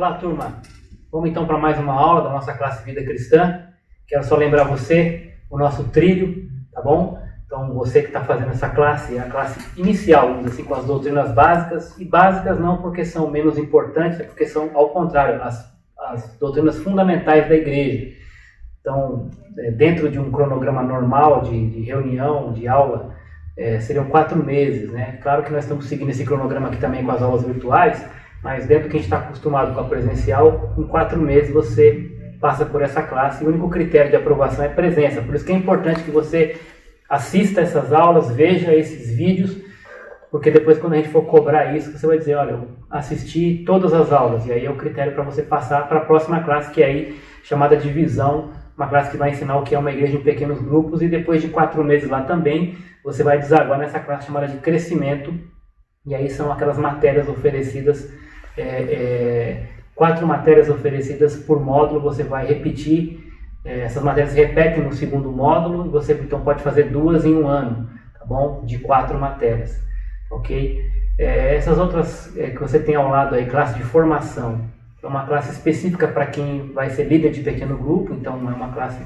Olá, turma. Vamos então para mais uma aula da nossa classe Vida Cristã. Quero só lembrar você o nosso trilho, tá bom? Então, você que está fazendo essa classe, é a classe inicial, vamos dizer assim, com as doutrinas básicas. E básicas não porque são menos importantes, é porque são, ao contrário, as doutrinas fundamentais da igreja. Então, dentro de um cronograma normal de reunião, de aula, seriam 4 meses, né? Claro que nós estamos seguindo esse cronograma aqui também com as aulas virtuais, mas dentro do que a gente está acostumado com a presencial, em 4 meses você passa por essa classe e o único critério de aprovação é presença. Por isso que é importante que você assista essas aulas, veja esses vídeos, porque depois quando a gente for cobrar isso, você vai dizer, olha, eu assisti todas as aulas, e aí é o critério para você passar para a próxima classe, que é aí chamada divisão, uma classe que vai ensinar o que é uma igreja em pequenos grupos, e depois de 4 meses lá também, você vai desaguar nessa classe chamada de crescimento, e aí são aquelas matérias oferecidas, 4 matérias oferecidas por módulo, você vai repetir, essas matérias se repetem no segundo módulo, e você então pode fazer 2 em um ano, tá bom? De 4 matérias, ok? Essas outras que você tem ao lado aí, classe de formação, é uma classe específica para quem vai ser líder de pequeno grupo, então é uma classe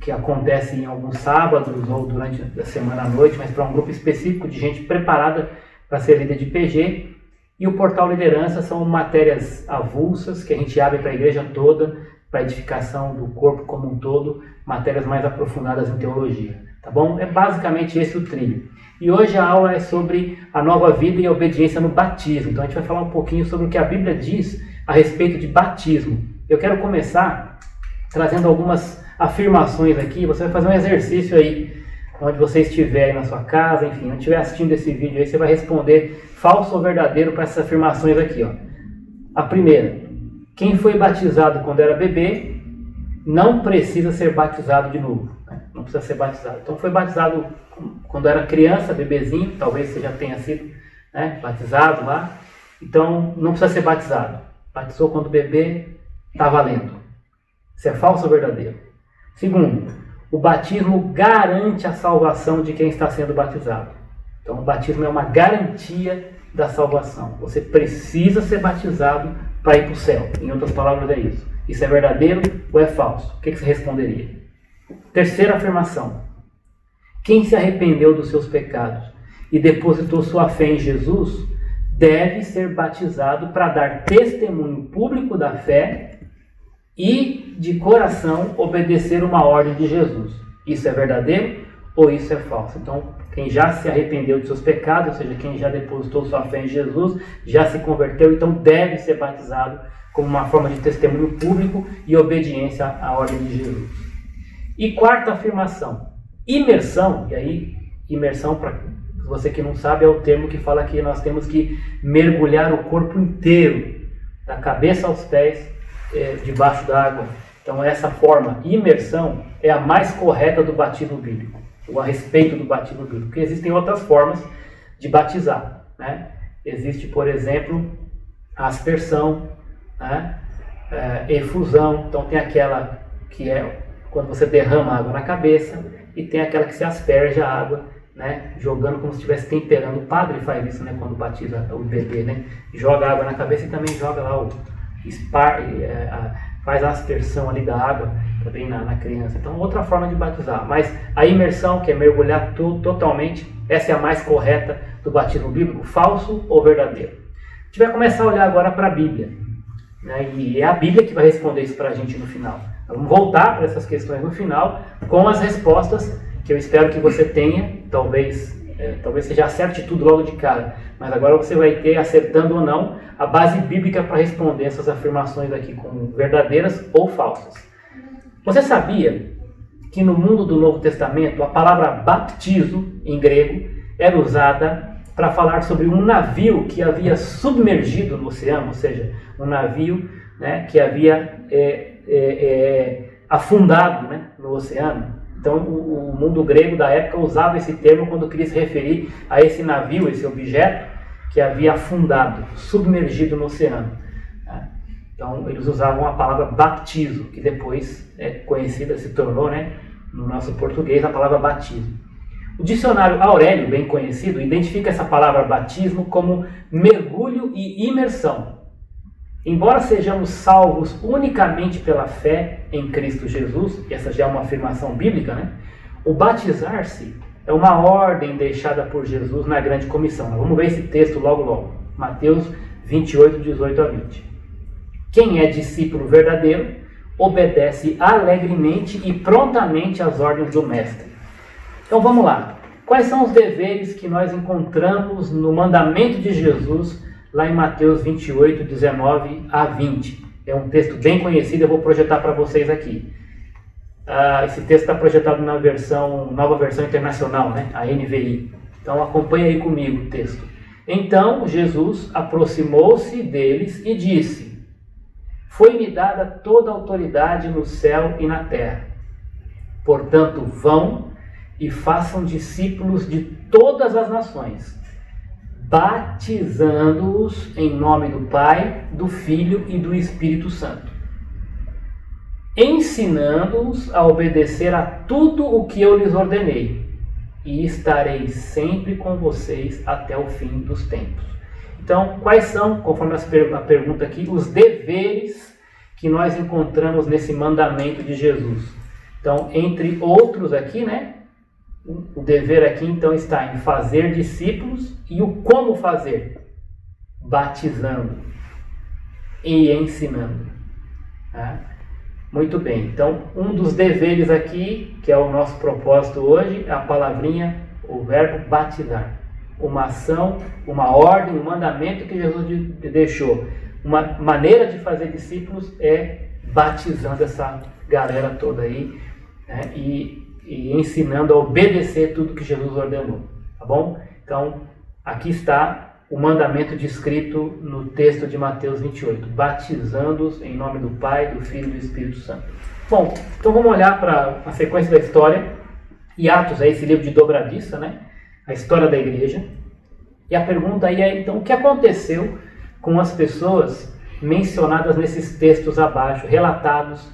que acontece em alguns sábados ou durante a semana à noite, mas para um grupo específico de gente preparada para ser líder de PG. E o portal Liderança são matérias avulsas que a gente abre para a igreja toda, para edificação do corpo como um todo, matérias mais aprofundadas em teologia, tá bom? É basicamente esse o trilho. E hoje a aula é sobre a nova vida e a obediência no batismo. Então a gente vai falar um pouquinho sobre o que a Bíblia diz a respeito de batismo. Eu quero começar trazendo algumas afirmações aqui. Você vai fazer um exercício aí, onde você estiver aí na sua casa, enfim, onde estiver assistindo esse vídeo aí, você vai responder falso ou verdadeiro para essas afirmações aqui, ó. A primeira: quem foi batizado quando era bebê não precisa ser batizado de novo, né? Não precisa ser batizado. Então foi batizado quando era criança, bebezinho, talvez você já tenha sido, né, batizado lá, então não precisa ser batizado. Batizou quando bebê, está valendo. Isso é falso ou verdadeiro? Segundo: o batismo garante a salvação de quem está sendo batizado. Então o batismo é uma garantia da salvação. Você precisa ser batizado para ir para o céu. Em outras palavras, é isso. Isso é verdadeiro ou é falso? O que você responderia? Terceira afirmação: quem se arrependeu dos seus pecados e depositou sua fé em Jesus deve ser batizado para dar testemunho público da fé e, de coração, obedecer uma ordem de Jesus. Isso é verdadeiro ou isso é falso? Então, quem já se arrependeu de seus pecados, ou seja, quem já depositou sua fé em Jesus, já se converteu, então deve ser batizado como uma forma de testemunho público e obediência à ordem de Jesus. E quarta afirmação: imersão. E aí, imersão, para você que não sabe, é o termo que fala que nós temos que mergulhar o corpo inteiro, da cabeça aos pés, debaixo da água. Então essa forma, imersão, é a mais correta do batismo bíblico, ou a respeito do batismo bíblico, porque existem outras formas de batizar, né? Existe, por exemplo, a aspersão, né? Efusão. Então tem aquela que é quando você derrama água na cabeça, e tem aquela que se asperge a água, né, jogando como se estivesse temperando. O padre faz isso, né, quando batiza o bebê, né, joga água na cabeça e também joga lá faz a aspersão ali da água também na criança. Então outra forma de batizar, mas a imersão, que é mergulhar totalmente, essa é a mais correta do batismo bíblico. Falso ou verdadeiro? A gente vai começar a olhar agora para a Bíblia, né, e é a Bíblia que vai responder isso para a gente no final. Vamos voltar para essas questões no final com as respostas que eu espero que você tenha. Talvez você já acerte tudo logo de cara, mas agora você vai ter, acertando ou não, a base bíblica para responder essas afirmações aqui como verdadeiras ou falsas. Você sabia que no mundo do Novo Testamento a palavra baptizo, em grego, era usada para falar sobre um navio que havia submergido no oceano, ou seja, um navio, né, que havia afundado, né, no oceano? Então o mundo grego da época usava esse termo quando queria se referir a esse navio, esse objeto que havia afundado, submergido no oceano. Então eles usavam a palavra baptizo, que depois é conhecida, se tornou, né, no nosso português, a palavra batismo. O dicionário Aurélio, bem conhecido, identifica essa palavra batismo como mergulho e imersão. Embora sejamos salvos unicamente pela fé em Cristo Jesus, essa já é uma afirmação bíblica, né? O batizar-se é uma ordem deixada por Jesus na grande comissão. Vamos ver esse texto logo. Mateus 28, 18 a 20. Quem é discípulo verdadeiro obedece alegremente e prontamente às ordens do Mestre. Então vamos lá. Quais são os deveres que nós encontramos no mandamento de Jesus lá em Mateus 28, 19 a 20? É um texto bem conhecido, eu vou projetar para vocês aqui. Esse texto está projetado na nova versão internacional, né? A NVI. Então acompanhe aí comigo o texto. Então Jesus aproximou-se deles e disse: Foi-me dada toda a autoridade no céu e na terra. Portanto, vão e façam discípulos de todas as nações, batizando-os em nome do Pai, do Filho e do Espírito Santo, ensinando-os a obedecer a tudo o que eu lhes ordenei, e estarei sempre com vocês até o fim dos tempos. Então, quais são, conforme a pergunta aqui, os deveres que nós encontramos nesse mandamento de Jesus? Então, entre outros aqui, né? O dever aqui, então, está em fazer discípulos e o como fazer? Batizando e ensinando. Tá? Muito bem, então um dos deveres aqui, que é o nosso propósito hoje, é a palavrinha, o verbo batizar. Uma ação, uma ordem, um mandamento que Jesus deixou. Uma maneira de fazer discípulos é batizando essa galera toda aí, né, e ensinando a obedecer tudo que Jesus ordenou. Tá bom? Então, aqui está o mandamento descrito no texto de Mateus 28, batizando-os em nome do Pai, do Filho e do Espírito Santo. Bom, então vamos olhar para a sequência da história. E Atos é esse livro de dobradiça, né? A história da igreja. E a pergunta aí é, então, o que aconteceu com as pessoas mencionadas nesses textos abaixo, relatados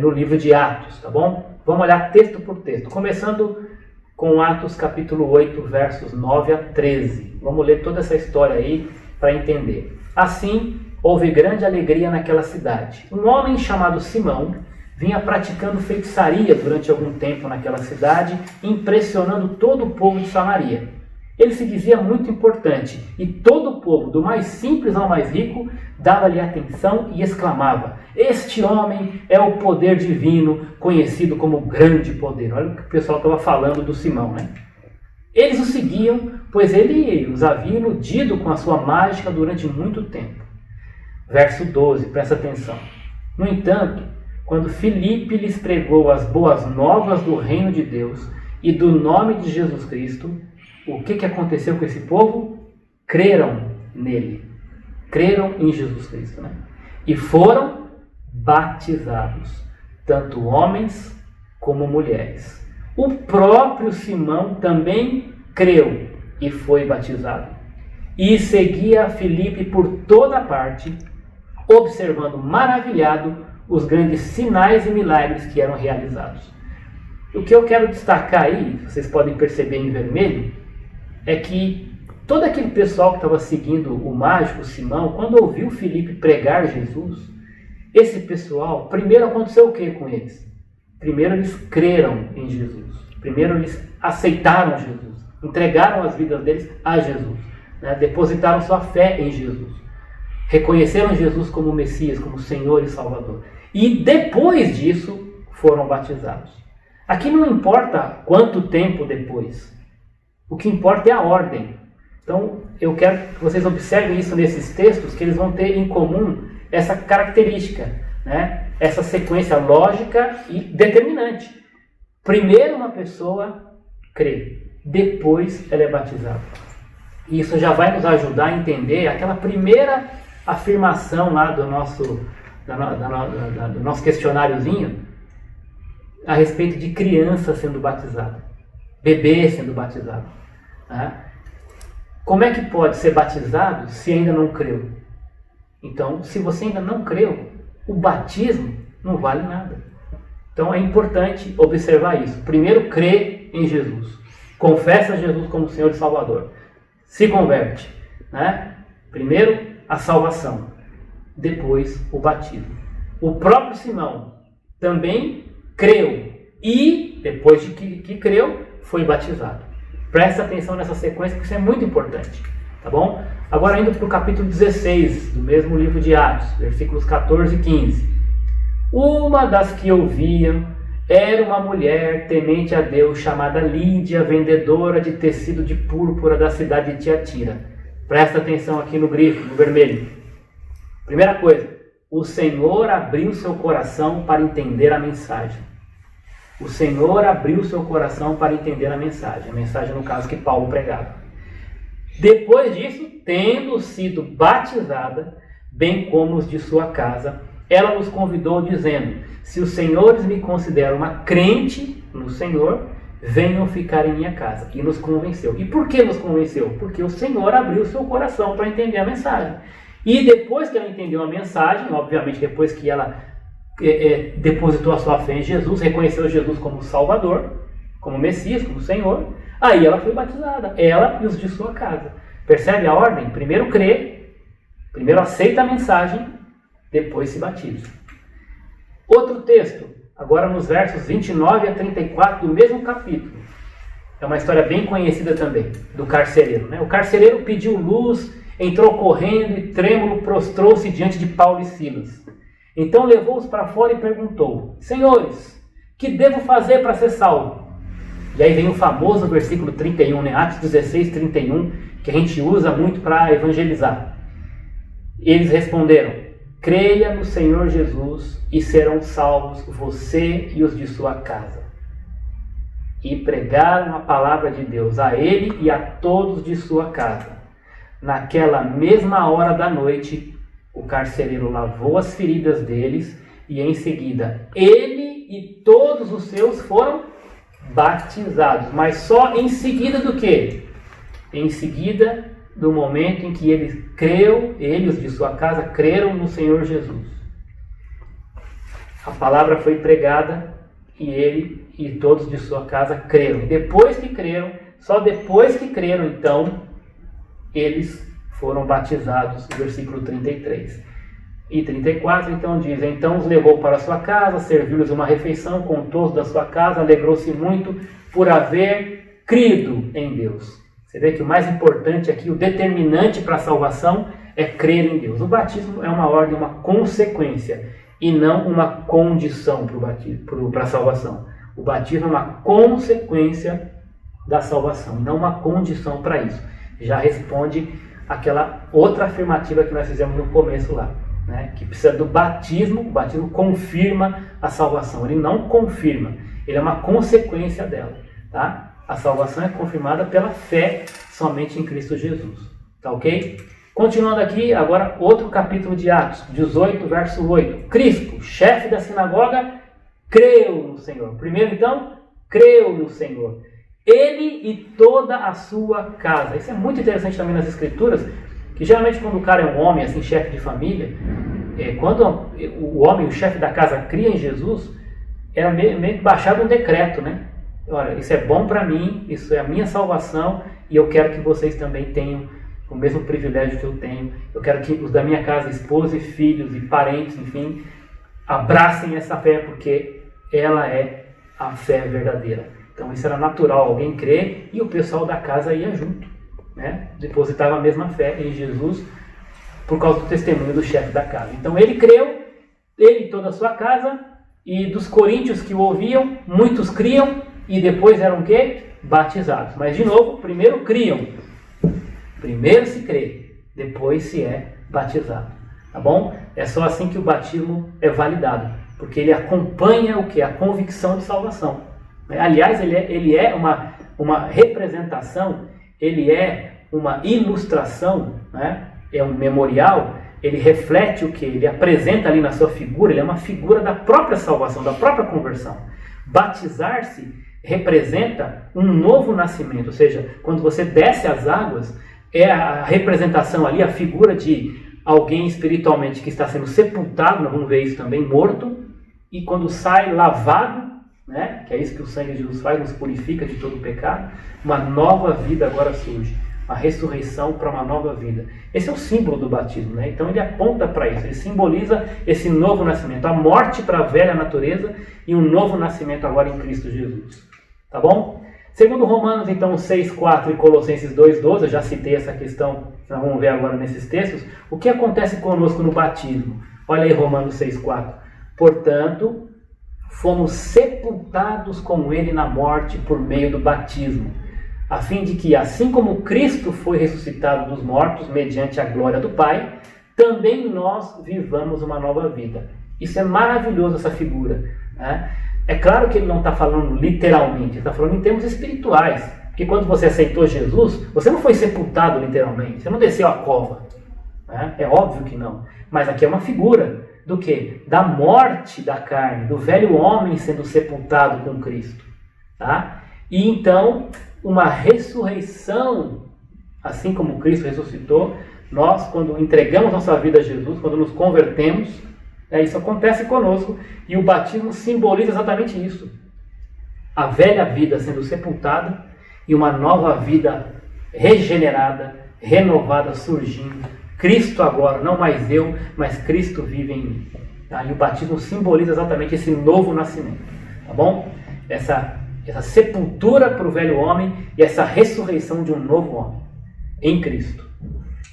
no livro de Atos, tá bom? Vamos olhar texto por texto, começando com Atos capítulo 8, versos 9 a 13. Vamos ler toda essa história aí para entender. Assim, houve grande alegria naquela cidade. Um homem chamado Simão vinha praticando feitiçaria durante algum tempo naquela cidade, impressionando todo o povo de Samaria. Ele se dizia muito importante, e todo o povo, do mais simples ao mais rico, dava-lhe atenção e exclamava: Este homem é o poder divino, conhecido como grande poder. Olha o que o pessoal estava falando do Simão, né? Eles o seguiam, pois ele os havia iludido com a sua mágica durante muito tempo. Verso 12, presta atenção. No entanto, quando Filipe lhes pregou as boas novas do reino de Deus e do nome de Jesus Cristo, o que aconteceu com esse povo? Creram nele. Creram em Jesus Cristo, né? E foram batizados, tanto homens como mulheres. O próprio Simão também creu e foi batizado. E seguia Filipe por toda parte, observando maravilhado os grandes sinais e milagres que eram realizados. O que eu quero destacar aí, vocês podem perceber em vermelho, é que todo aquele pessoal que estava seguindo o mágico Simão, quando ouviu Filipe pregar Jesus, esse pessoal, primeiro aconteceu o que com eles? Primeiro eles creram em Jesus. Primeiro eles aceitaram Jesus. Entregaram as vidas deles a Jesus. Né? Depositaram sua fé em Jesus. Reconheceram Jesus como Messias, como Senhor e Salvador. E depois disso foram batizados. Aqui não importa quanto tempo depois. O que importa é a ordem. Então, eu quero que vocês observem isso nesses textos, que eles vão ter em comum essa característica, né? Essa sequência lógica e determinante. Primeiro uma pessoa crê, depois ela é batizada. E isso já vai nos ajudar a entender aquela primeira afirmação lá do nosso questionáriozinho a respeito de criança sendo batizada, bebê sendo batizado. Né? Como é que pode ser batizado se ainda não creu? Então, se você ainda não creu, o batismo não vale nada. Então é importante observar isso. Primeiro, crê em Jesus. Confessa Jesus como Senhor e Salvador. Se converte. Né? Primeiro, a salvação? Depois o batismo. O próprio Simão também creu e, depois de que creu, foi batizado. Presta atenção nessa sequência, porque isso é muito importante. Tá bom? Agora indo para o capítulo 16 do mesmo livro de Atos, versículos 14 e 15. Uma das que ouviam era uma mulher temente a Deus chamada Lídia, vendedora de tecido de púrpura da cidade de Tiatira. Presta atenção aqui no grifo, no vermelho. Primeira coisa, o Senhor abriu seu coração para entender a mensagem. O Senhor abriu seu coração para entender a mensagem. A mensagem, no caso, que Paulo pregava. Depois disso, tendo sido batizada, bem como os de sua casa, ela nos convidou dizendo: se os senhores me consideram uma crente no Senhor, venham ficar em minha casa. E nos convenceu. E por que nos convenceu? Porque o Senhor abriu seu coração para entender a mensagem. E depois que ela entendeu a mensagem, obviamente depois que ela depositou a sua fé em Jesus, reconheceu Jesus como Salvador, como Messias, como Senhor, aí ela foi batizada, ela e os de sua casa. Percebe a ordem? Primeiro crê, primeiro aceita a mensagem, depois se batiza. Outro texto, agora nos versos 29 a 34 do mesmo capítulo. É uma história bem conhecida também, do carcereiro. Né? O carcereiro pediu luz, entrou correndo e trêmulo prostrou-se diante de Paulo e Silas. Então levou-os para fora e perguntou: senhores, que devo fazer para ser salvo? E aí vem o famoso versículo 31, né? Atos 16, 31, que a gente usa muito para evangelizar. Eles responderam: creia no Senhor Jesus e serão salvos você e os de sua casa. E pregaram a palavra de Deus a ele e a todos de sua casa. Naquela mesma hora da noite, o carcereiro lavou as feridas deles e em seguida ele e todos os seus foram batizados. Mas só em seguida do quê? Em seguida do momento em que ele creu, ele e os de sua casa creram no Senhor Jesus. A palavra foi pregada e ele e todos de sua casa creram. E depois que creram, só depois que creram, então, eles foram batizados, versículo 33. E 34, então diz: então os levou para sua casa, serviu-lhes uma refeição com todos da sua casa, alegrou-se muito por haver crido em Deus. Você vê que o mais importante aqui, o determinante para a salvação, é crer em Deus. O batismo é uma ordem, uma consequência, e não uma condição para a salvação. O batismo é uma consequência da salvação, não uma condição para isso. Já responde aquela outra afirmativa que nós fizemos no começo lá, né? Que precisa do batismo. O batismo confirma a salvação, ele não confirma, ele é uma consequência dela, tá? A salvação é confirmada pela fé somente em Cristo Jesus, tá ok? Continuando aqui, agora outro capítulo de Atos, 18, verso 8. Crispo, chefe da sinagoga, creu no Senhor. Primeiro então, creu no Senhor. Ele e toda a sua casa. Isso é muito interessante também nas Escrituras, que geralmente quando o cara é um homem, assim, chefe de família, quando o homem, o chefe da casa, cria em Jesus, era meio baixado um decreto, né? Olha, isso é bom para mim, isso é a minha salvação, e eu quero que vocês também tenham o mesmo privilégio que eu tenho. Eu quero que os da minha casa, esposa e filhos e parentes, enfim, abracem essa fé, porque ela é a fé verdadeira. Então isso era natural, alguém crer e o pessoal da casa ia junto, né? Depositava a mesma fé em Jesus por causa do testemunho do chefe da casa. Então ele creu, ele e toda a sua casa, e dos coríntios que o ouviam, muitos criam e depois eram o quê? Batizados. Mas de novo, primeiro criam, primeiro se crê, depois se é batizado, tá bom? É só assim que o batismo é validado, porque ele acompanha o que? A convicção de salvação. Aliás, ele é uma representação, ele é uma ilustração, né? É um memorial, ele reflete o que? Ele apresenta ali na sua figura, ele é uma figura da própria salvação, da própria conversão. Batizar-se representa um novo nascimento, ou seja, quando você desce as águas, é a representação ali, a figura de alguém espiritualmente que está sendo sepultado, nós vamos ver isso também, morto, e quando sai lavado, né, que é isso que o sangue de Jesus faz, nos purifica de todo o pecado, uma nova vida agora surge. uma ressurreição para uma nova vida. Esse é o símbolo do batismo, né? Então ele aponta para isso, ele simboliza esse novo nascimento, a morte para a velha natureza e um novo nascimento agora em Cristo Jesus. Tá bom? Segundo Romanos, então, 6,4 e Colossenses 2,12, eu já citei essa questão, nós vamos ver agora nesses textos, o que acontece conosco no batismo? Olha aí Romanos 6,4. Portanto, fomos sepultados com ele na morte por meio do batismo, a fim de que, assim como Cristo foi ressuscitado dos mortos mediante a glória do Pai, também nós vivamos uma nova vida. Isso é maravilhoso, essa figura, né? É claro que ele não está falando literalmente, ele está falando em termos espirituais. Porque quando você aceitou Jesus, você não foi sepultado literalmente, você não desceu a cova, né? É óbvio que não. Mas aqui é uma figura do quê? Da morte da carne, do velho homem sendo sepultado com Cristo. Tá? E então, uma ressurreição, assim como Cristo ressuscitou, nós, quando entregamos nossa vida a Jesus, quando nos convertemos, isso acontece conosco, e o batismo simboliza exatamente isso. A velha vida sendo sepultada e uma nova vida regenerada, renovada, surgindo. Cristo agora, não mais eu, mas Cristo vive em mim. Tá? E o batismo simboliza exatamente esse novo nascimento. Tá bom? Essa sepultura para o velho homem e essa ressurreição de um novo homem em Cristo.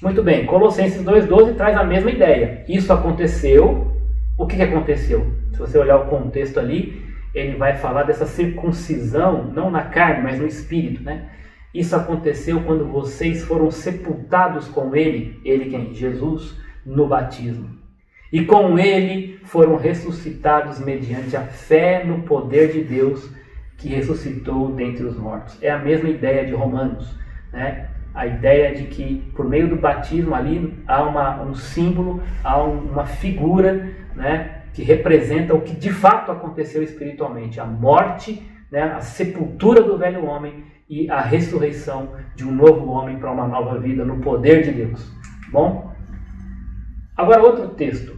Muito bem, Colossenses 2,12 traz a mesma ideia. Isso aconteceu. O que aconteceu? Se você olhar o contexto ali, ele vai falar dessa circuncisão, não na carne, mas no espírito, né? Isso aconteceu quando vocês foram sepultados com ele quem? Jesus, no batismo. E com ele foram ressuscitados mediante a fé no poder de Deus que ressuscitou dentre os mortos. É a mesma ideia de Romanos, né? A ideia de que por meio do batismo ali há um símbolo, há uma figura, né, que representa o que de fato aconteceu espiritualmente. A morte, né, a sepultura do velho homem e a ressurreição de um novo homem para uma nova vida no poder de Deus. Bom? Agora outro texto.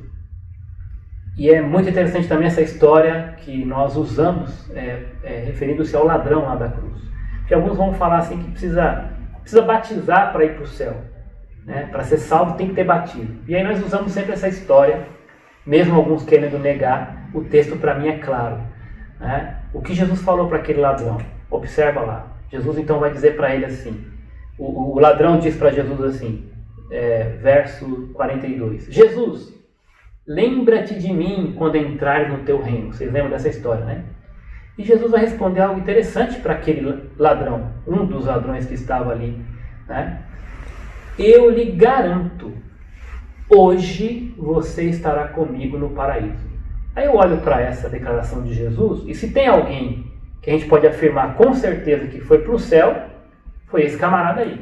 E é muito interessante também essa história que nós usamos, referindo-se ao ladrão lá da cruz. Porque alguns vão falar assim que precisa batizar para ir para o céu, né? Para ser salvo tem que ter batismo. E aí nós usamos sempre essa história, mesmo alguns querendo negar, o texto para mim é claro, né? O que Jesus falou para aquele ladrão? Observa lá. Jesus então vai dizer para ele assim, o ladrão diz para Jesus assim, verso 42, Jesus, lembra-te de mim quando entrares no teu reino. Vocês lembram dessa história, né? E Jesus vai responder algo interessante para aquele ladrão, um dos ladrões que estava ali, né? Eu lhe garanto, hoje você estará comigo no paraíso. Aí eu olho para essa declaração de Jesus, e se tem alguém que a gente pode afirmar com certeza que foi para o céu, foi esse camarada aí,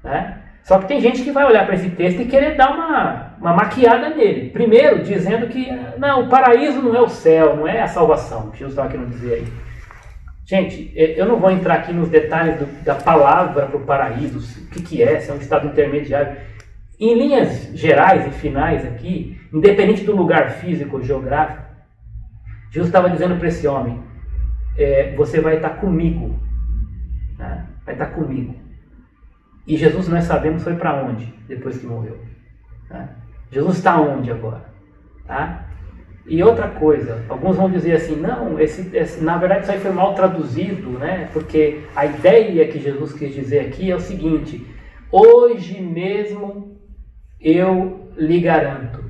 né? Só que tem gente que vai olhar para esse texto e querer dar uma maquiada nele. Primeiro, dizendo que não, o paraíso não é o céu, não é a salvação, que Jesus estava querendo dizer aí. Gente, eu não vou entrar aqui nos detalhes da palavra para o paraíso, o que é, se é um estado intermediário. Em linhas gerais e finais aqui, independente do lugar físico ou geográfico, Jesus estava dizendo para esse homem, você vai estar comigo, né? Vai estar comigo. E Jesus, nós sabemos, foi para onde depois que morreu. Tá? Jesus está onde agora? Tá? E outra coisa, alguns vão dizer assim, não, na verdade isso aí foi mal traduzido, né? Porque a ideia que Jesus quis dizer aqui é o seguinte, hoje mesmo eu lhe garanto,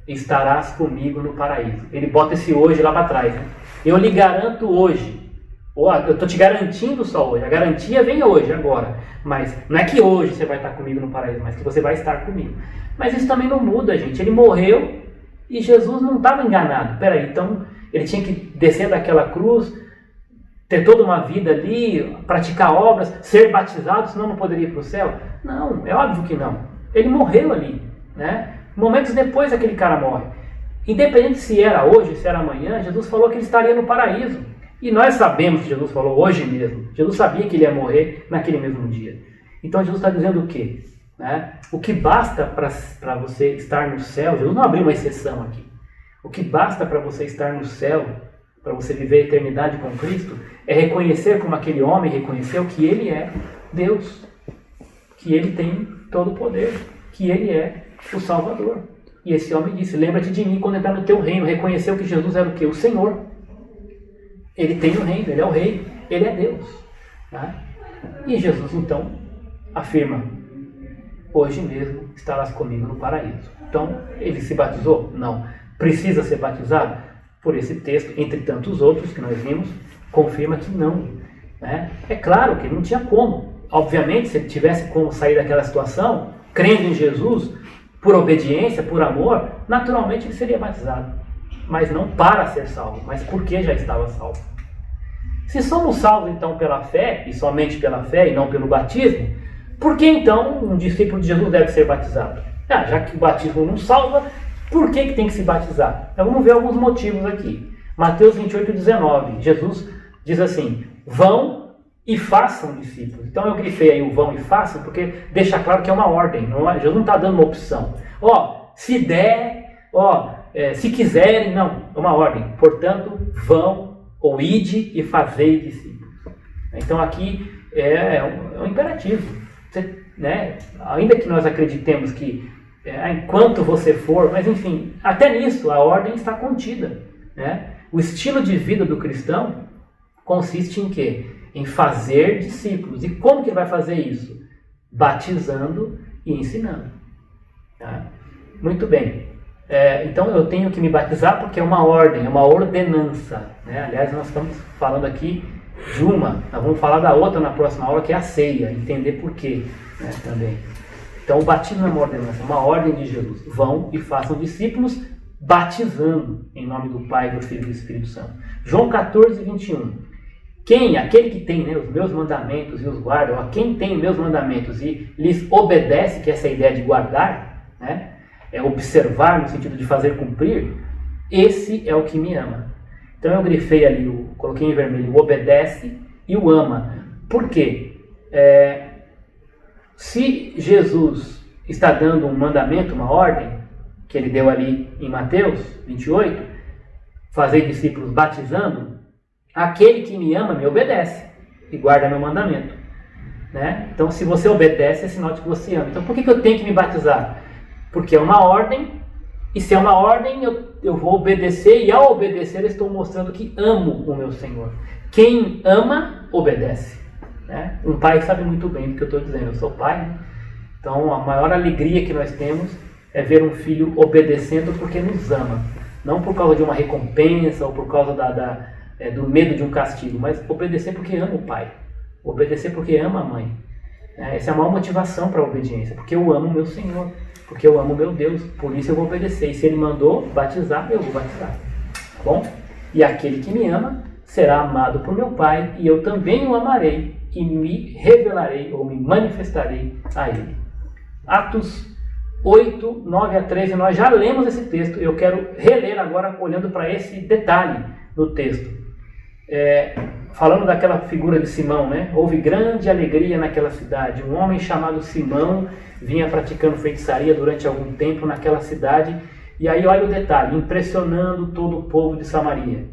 estarás comigo no paraíso. Ele bota esse hoje lá para trás, né? Eu lhe garanto hoje. Eu estou te garantindo só hoje. A garantia vem hoje, agora. Mas não é que hoje você vai estar comigo no paraíso, mas que você vai estar comigo. Mas isso também não muda, gente. Ele morreu e Jesus não estava enganado. Peraí, então ele tinha que descer daquela cruz, ter toda uma vida ali, praticar obras, ser batizado, senão não poderia ir para o céu? Não, é óbvio que não. Ele morreu ali, né? Momentos depois aquele cara morre. Independente se era hoje, se era amanhã, Jesus falou que ele estaria no paraíso. E nós sabemos que Jesus falou hoje mesmo. Jesus sabia que ele ia morrer naquele mesmo dia. Então Jesus está dizendo o quê? Né? O que basta para você estar no céu, Jesus não abriu uma exceção aqui. O que basta para você estar no céu, para você viver a eternidade com Cristo, é reconhecer como aquele homem reconheceu que ele é Deus. que ele tem todo o poder, que ele é o Salvador. E esse homem disse, lembra-te de mim quando entrar no teu reino. Reconheceu que Jesus era o quê? O Senhor. Ele tem o reino, ele é o rei, ele é Deus. Tá? E Jesus então afirma, hoje mesmo estarás comigo no paraíso. Então, ele se batizou? Não. Precisa ser batizado? Por esse texto, entre tantos outros que nós vimos, confirma que não. Né? É claro que não tinha como. Obviamente, se ele tivesse como sair daquela situação, crendo em Jesus, por obediência, por amor, naturalmente ele seria batizado. Mas não para ser salvo, mas porque já estava salvo. Se somos salvos então pela fé, e somente pela fé e não pelo batismo, por que então um discípulo de Jesus deve ser batizado? Já que o batismo não salva, por que tem que se batizar? Então vamos ver alguns motivos aqui. Mateus 28:19, Jesus diz assim, vão e façam discípulos. Então eu grifei aí o vão e façam, porque deixa claro que é uma ordem. Jesus não está dando uma opção. Se der, se quiserem, não, é uma ordem. Portanto, vão ou ide e fazei discípulos. Então aqui é um imperativo. Né? Ainda que nós acreditemos que enquanto você for, mas enfim, até nisso a ordem está contida. Né? O estilo de vida do cristão consiste em quê? Em fazer discípulos. E como que ele vai fazer isso? Batizando e ensinando. Tá? Muito bem. Então eu tenho que me batizar porque é uma ordem, é uma ordenança. Né? Aliás, nós estamos falando aqui de uma, nós vamos falar da outra na próxima aula, que é a ceia, entender por quê, né, também. Então o batismo é uma ordenança, é uma ordem de Jesus. Vão e façam discípulos, batizando em nome do Pai, do Filho e do Espírito Santo. João 14:21. Aquele que tem, né, os meus mandamentos e os guarda, quem tem meus mandamentos e lhes obedece, que é essa ideia de guardar, né, é observar no sentido de fazer cumprir, esse é o que me ama. Então eu grifei ali, coloquei em vermelho, o obedece e o ama. Por quê? Se Jesus está dando um mandamento, uma ordem, que ele deu ali em Mateus 28, fazer discípulos batizando, aquele que me ama me obedece e guarda meu mandamento. Né? Então se você obedece, é sinal de que você ama. Então por que eu tenho que me batizar? Porque é uma ordem, e se é uma ordem, eu vou obedecer, e ao obedecer eu estou mostrando que amo o meu Senhor. Quem ama, obedece. Né? Um pai sabe muito bem do que eu estou dizendo, eu sou pai, né? Então a maior alegria que nós temos é ver um filho obedecendo porque nos ama. Não por causa de uma recompensa, ou por causa do medo de um castigo, mas obedecer porque ama o pai. Obedecer porque ama a mãe. Essa é a maior motivação para a obediência, porque eu amo o meu Senhor. Porque eu amo meu Deus, por isso eu vou obedecer. E se Ele mandou batizar, eu vou batizar. Tá bom? E aquele que me ama será amado por meu Pai, e eu também o amarei, e me revelarei, ou me manifestarei a Ele. Atos 8, 9 a 13, nós já lemos esse texto. Eu quero reler agora, olhando para esse detalhe no texto. Falando daquela figura de Simão, né? Houve grande alegria naquela cidade. Um homem chamado Simão vinha praticando feitiçaria durante algum tempo naquela cidade. E aí olha o detalhe, impressionando todo o povo de Samaria.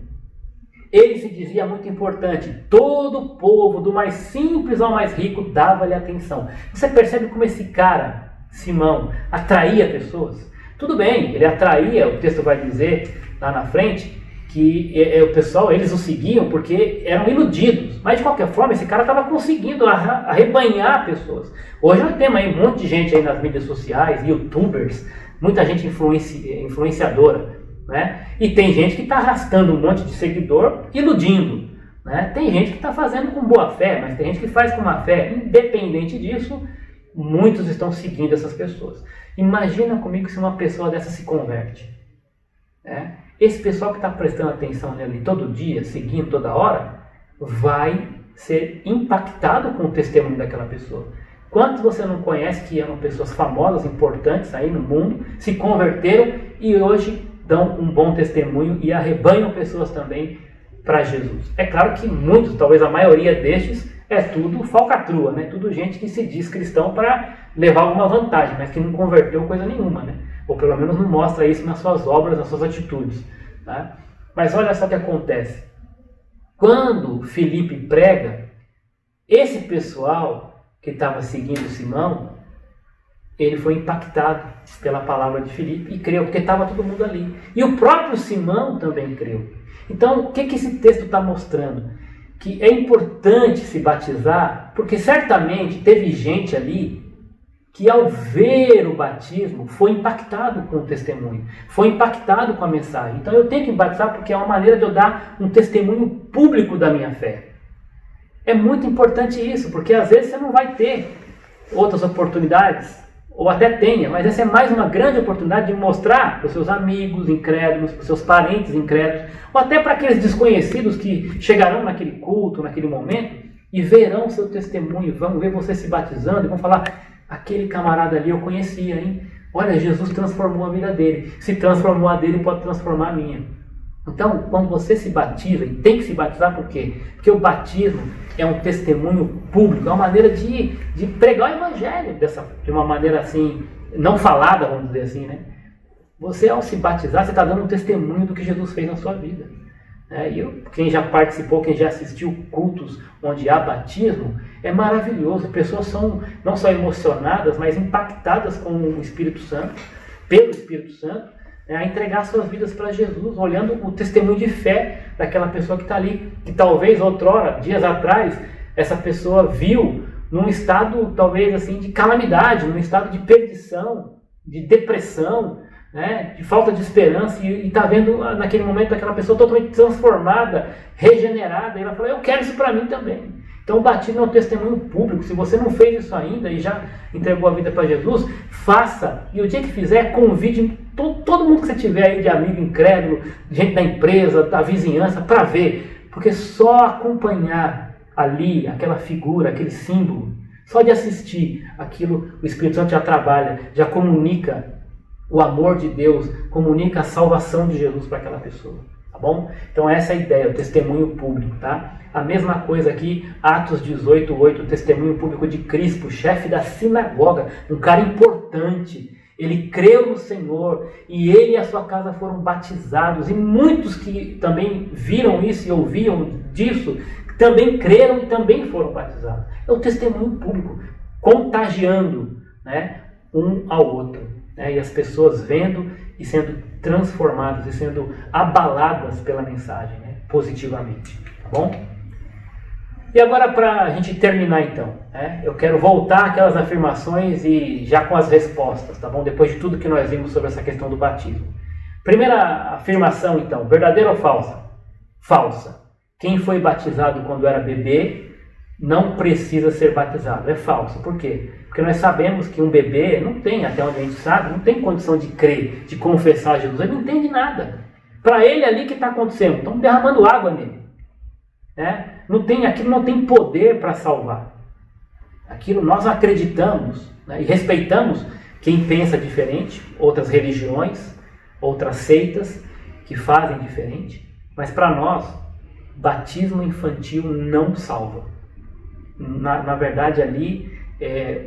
Ele se dizia muito importante. Todo o povo, do mais simples ao mais rico, dava-lhe atenção. Você percebe como esse cara, Simão, atraía pessoas? Tudo bem, ele atraía, o texto vai dizer lá na frente, que o pessoal, eles o seguiam porque eram iludidos. Mas de qualquer forma, esse cara estava conseguindo arrebanhar pessoas. Hoje nós temos aí um monte de gente aí nas mídias sociais, youtubers, muita gente influenciadora. Né? E tem gente que está arrastando um monte de seguidor, iludindo. Né? Tem gente que está fazendo com boa fé, mas tem gente que faz com má fé. Independente disso, muitos estão seguindo essas pessoas. Imagina comigo se uma pessoa dessa se converte. Né? Esse pessoal que está prestando atenção nele todo dia, seguindo toda hora, vai ser impactado com o testemunho daquela pessoa. Quantos você não conhece que eram pessoas famosas, importantes aí no mundo, se converteram e hoje dão um bom testemunho e arrebanham pessoas também para Jesus? É claro que muitos, talvez a maioria destes, é tudo falcatrua, né? Tudo gente que se diz cristão para levar alguma vantagem, mas que não converteu coisa nenhuma, né? Ou pelo menos não mostra isso nas suas obras, nas suas atitudes. Tá? Mas olha só o que acontece. Quando Filipe prega, esse pessoal que estava seguindo Simão, ele foi impactado pela palavra de Filipe e creu, porque estava todo mundo ali. E o próprio Simão também creu. Então, o que esse texto está mostrando? Que é importante se batizar, porque certamente teve gente ali que ao ver o batismo foi impactado com o testemunho, foi impactado com a mensagem. Então eu tenho que me batizar porque é uma maneira de eu dar um testemunho público da minha fé. É muito importante isso, porque às vezes você não vai ter outras oportunidades, ou até tenha, mas essa é mais uma grande oportunidade de mostrar para os seus amigos incrédulos, para os seus parentes incrédulos, ou até para aqueles desconhecidos que chegarão naquele culto, naquele momento, e verão o seu testemunho, vão ver você se batizando e vão falar: aquele camarada ali eu conhecia, hein? Olha, Jesus transformou a vida dele. Se transformou a dele, pode transformar a minha. Então, quando você se batiza, e tem que se batizar, por quê? Porque o batismo é um testemunho público, é uma maneira de pregar o evangelho de uma maneira assim, não falada, vamos dizer assim, né? Você, ao se batizar, você está dando um testemunho do que Jesus fez na sua vida. Quem já participou, quem já assistiu cultos onde há batismo, é maravilhoso. Pessoas são não só emocionadas, mas impactadas com o Espírito Santo, pelo Espírito Santo, a entregar suas vidas para Jesus, olhando o testemunho de fé daquela pessoa que está ali, que talvez outrora, dias atrás, essa pessoa viu num estado talvez assim de calamidade, num estado de perdição, de depressão, né, de falta de esperança, e está vendo naquele momento aquela pessoa totalmente transformada, regenerada, e ela fala: eu quero isso para mim também. Então o batismo é um testemunho público. Se você não fez isso ainda e já entregou a vida para Jesus, faça, e o dia que fizer, convide todo mundo que você tiver aí de amigo incrédulo, gente da empresa, da vizinhança, para ver, porque só acompanhar ali aquela figura, aquele símbolo, só de assistir aquilo, o Espírito Santo já trabalha, já comunica o amor de Deus, comunica a salvação de Jesus para aquela pessoa, tá bom? Então essa é a ideia, o testemunho público, tá? A mesma coisa aqui, Atos 18:8, o testemunho público de Crispo, chefe da sinagoga, um cara importante. Ele creu no Senhor e ele e a sua casa foram batizados, e muitos que também viram isso e ouviam disso, também creram e também foram batizados. É o testemunho público, contagiando, né, um ao outro, né, e as pessoas vendo e sendo transformadas e sendo abaladas pela mensagem, né, positivamente, tá bom? E agora, para a gente terminar então, né, eu quero voltar àquelas afirmações e já com as respostas, tá bom? Depois de tudo que nós vimos sobre essa questão do batismo. Primeira afirmação então, verdadeira ou falsa? Falsa. Quem foi batizado quando era bebê não precisa ser batizado. É falso. Por quê? Porque nós sabemos que um bebê não tem, até onde a gente sabe, não tem condição de crer, de confessar Jesus. Ele não entende nada. Para ele ali, o que está acontecendo? Estão derramando água nele. Aquilo não tem poder para salvar. Aquilo nós acreditamos, né, e respeitamos quem pensa diferente, outras religiões, outras seitas que fazem diferente, mas para nós, batismo infantil não salva. Na verdade ali,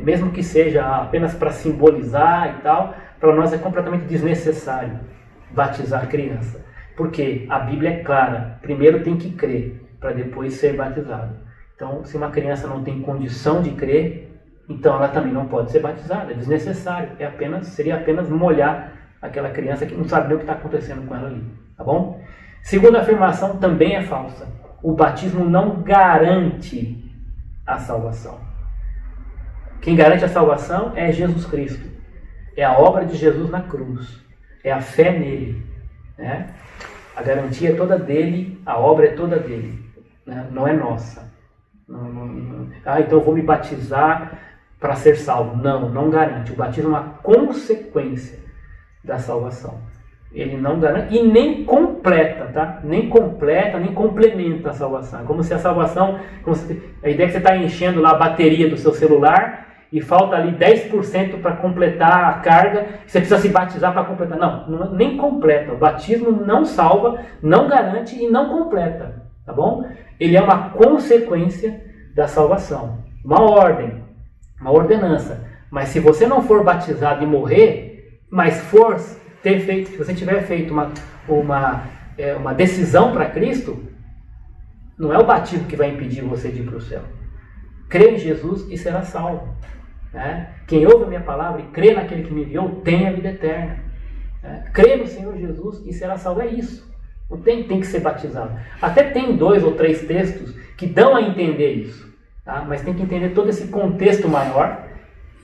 mesmo que seja apenas para simbolizar e tal, para nós é completamente desnecessário batizar a criança. Porque a Bíblia é clara, primeiro tem que crer, para depois ser batizado. Então, se uma criança não tem condição de crer, então ela também não pode ser batizada, é desnecessário, seria apenas molhar aquela criança que não sabe nem o que está acontecendo com ela ali, tá bom? Segunda afirmação também é falsa. O batismo não garante a salvação. Quem garante a salvação é Jesus Cristo. É a obra de Jesus na cruz. É a fé nele, né? A garantia é toda dele, a obra é toda dele, né? Não é nossa. Então eu vou me batizar para ser salvo. Não garante. O batismo é uma consequência da salvação. Ele não garante e nem completa, tá? Nem completa, nem complementa a salvação. É como se a salvação, a ideia é que você está enchendo lá a bateria do seu celular e falta ali 10% para completar a carga, você precisa se batizar para completar. Não, nem completa. O batismo não salva, não garante e não completa, tá bom? Ele é uma consequência da salvação, uma ordem, uma ordenança. Mas se você não for batizado e morrer, mas se você tiver feito uma decisão para Cristo, não é o batismo que vai impedir você de ir para o céu. crê em Jesus e será salvo. Né? Quem ouve a minha palavra e crê naquele que me enviou tem a vida eterna. Né? Crê no Senhor Jesus e será salvo. É isso. Não tem que ser batizado. Até tem 2 ou 3 textos que dão a entender isso. Tá? Mas tem que entender todo esse contexto maior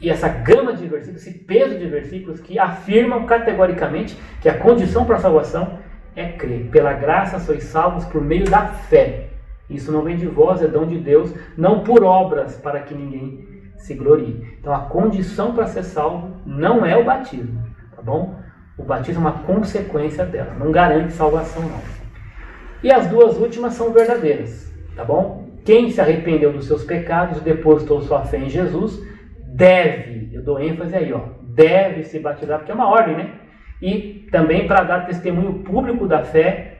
e essa gama de versículos, esse peso de versículos que afirmam categoricamente que a condição para a salvação é crer. Pela graça sois salvos por meio da fé. Isso não vem de vós, é dom de Deus, não por obras para que ninguém se glorie. Então a condição para ser salvo não é o batismo, tá bom? O batismo é uma consequência dela, não garante salvação não. E as 2 últimas são verdadeiras, tá bom? Quem se arrependeu dos seus pecados e depositou sua fé em Jesus, deve, eu dou ênfase aí, ó, deve se batizar, porque é uma ordem, né? E também para dar testemunho público da fé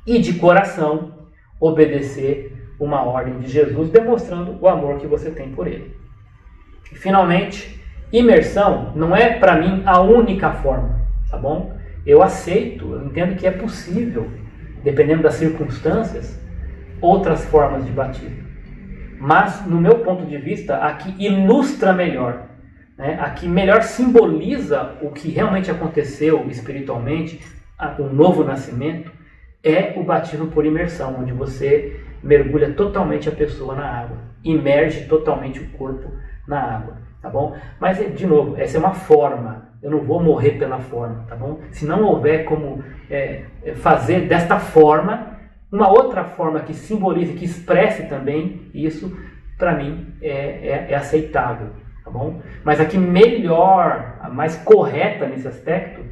e de coração obedecer uma ordem de Jesus, demonstrando o amor que você tem por ele. E finalmente, imersão não é para mim a única forma, tá bom? Eu aceito, eu entendo que é possível, dependendo das circunstâncias, outras formas de batismo. Mas, no meu ponto de vista, a que ilustra melhor, né? A que melhor simboliza o que realmente aconteceu espiritualmente, o novo nascimento, é o batismo por imersão, onde você mergulha totalmente a pessoa na água, imerge totalmente o corpo na água, tá bom? Mas, de novo, essa é uma forma, eu não vou morrer pela forma, tá bom? Se não houver como fazer desta forma, uma outra forma que simbolize, que expresse também isso, para mim, é aceitável, tá bom? Mas a que melhor, a mais correta nesse aspecto,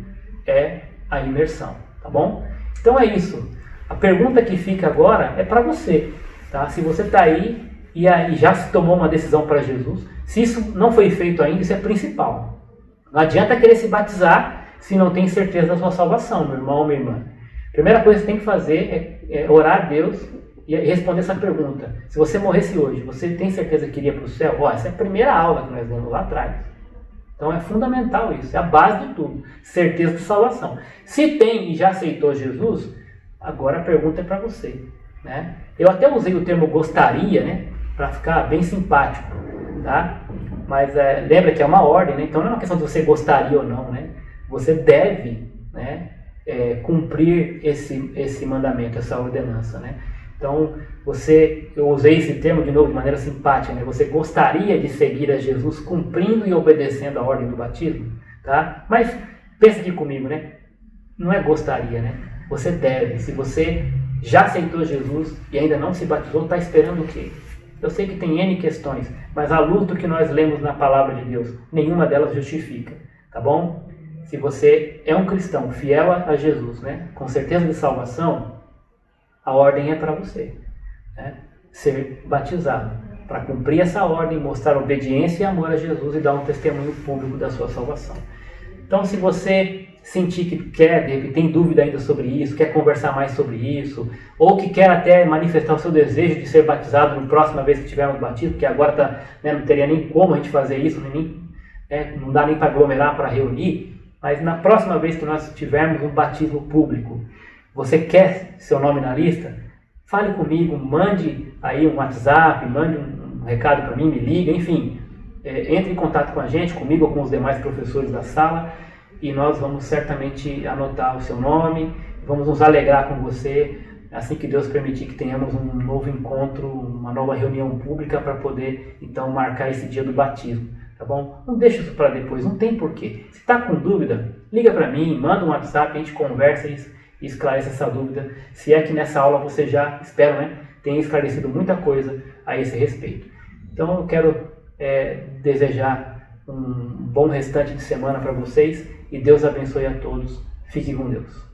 é a imersão, tá bom? Então é isso. A pergunta que fica agora é para você, tá? Se você está aí e aí já se tomou uma decisão para Jesus, se isso não foi feito ainda, isso é principal. Não adianta querer se batizar se não tem certeza da sua salvação, meu irmão ou minha irmã. A primeira coisa que você tem que fazer é orar a Deus e responder essa pergunta. Se você morresse hoje, você tem certeza que iria para o céu? Essa é a primeira aula que nós vemos lá atrás. Então é fundamental isso, é a base de tudo. Certeza de salvação. Se tem e já aceitou Jesus, agora a pergunta é para você. Né? Eu até usei o termo gostaria, né? Para ficar bem simpático. Tá? Mas lembra que é uma ordem, né? Então não é uma questão de você gostaria ou não. Né? Você deve, né, cumprir esse mandamento, essa ordenança. Né? Então, eu usei esse termo de novo de maneira simpática, né? Você gostaria de seguir a Jesus cumprindo e obedecendo a ordem do batismo? Tá? Mas pensa aqui comigo, né? Não é gostaria, né? Você deve. Se você já aceitou Jesus e ainda não se batizou, está esperando o quê? Eu sei que tem N questões, mas à luz do que nós lemos na palavra de Deus, nenhuma delas justifica, tá bom? Se você é um cristão fiel a Jesus, né? Com certeza de salvação, a ordem é para você, né? Ser batizado, para cumprir essa ordem, mostrar obediência e amor a Jesus e dar um testemunho público da sua salvação. Então, se você sentir que quer, tem dúvida ainda sobre isso, quer conversar mais sobre isso, ou que quer até manifestar o seu desejo de ser batizado na próxima vez que tivermos batismo, porque agora não teria nem como a gente fazer isso, não dá nem para aglomerar, para reunir, mas na próxima vez que nós tivermos um batismo público, você quer seu nome na lista? Fale comigo, mande aí um WhatsApp, mande um recado para mim, me liga, enfim. Entre em contato com a gente, comigo ou com os demais professores da sala, e nós vamos certamente anotar o seu nome, vamos nos alegrar com você, assim que Deus permitir que tenhamos um novo encontro, uma nova reunião pública para poder, então, marcar esse dia do batismo, tá bom? Não deixe isso para depois, não tem porquê. Se está com dúvida, liga para mim, manda um WhatsApp, a gente conversa e esclarece essa dúvida, se é que nessa aula você já, espero, né, tenha esclarecido muita coisa a esse respeito. Então eu quero desejar um bom restante de semana para vocês e Deus abençoe a todos. Fique com Deus.